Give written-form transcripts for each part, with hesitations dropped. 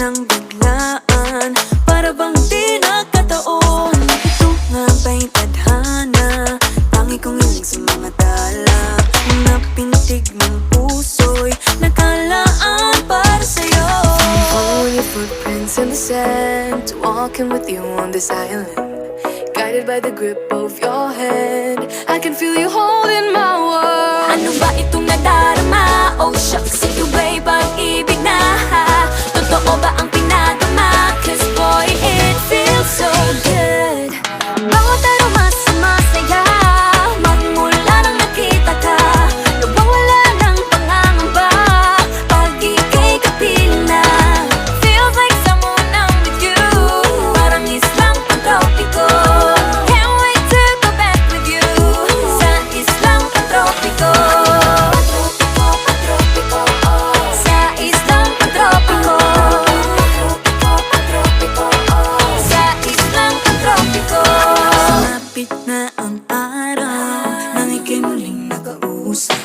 ng biglaan, para bang di nagkataon. Ito nga ba'y tadhana, tangi kong hiling sa mga tala. Mga pintig ng puso'y nakalaan para sa'yo. Following your footprints in the sand, walking with you on this island, guided by the grip of your hand. I can feel you holding my world. Ano ba itong nadarama? Oh shucks, ito ba'y pag-ibig na? Totoo ba ang pinadama? Cause boy, it feels so good. Bawat aroma sumasaya, magmula nang nakita ka. Nawawala ng pangangamba pag ika'y kapiling na. Feels like someone I'm with you, parang islang pantropiko. Can't wait to go back with you sa islang pantropiko. Sa islang pantropiko. Sa islang pantropiko. Sumapit na ang araw nang ika'y muling nakausap.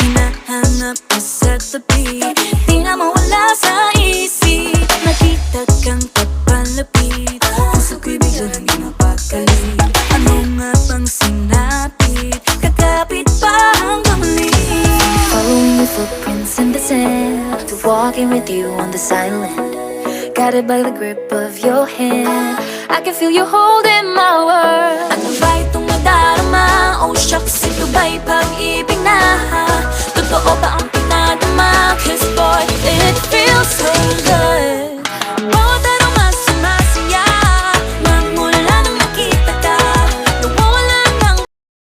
Hinahanap ka sa tabi, di na mawala sa isip. Nakita kang papalapit, puso ko'y bigla nang di mapakali. Ano nga bang sinapit, kakapit pa hanggang muli. Following your footprints in the sand, walking with you on this island, guided by the grip of your hand. I can feel you holding my world. Ano ba itong nadarama? Oh shucks, ito ba'y pag-ibig na? Totoo ba ang pinadama? Cause boy, it feels so good.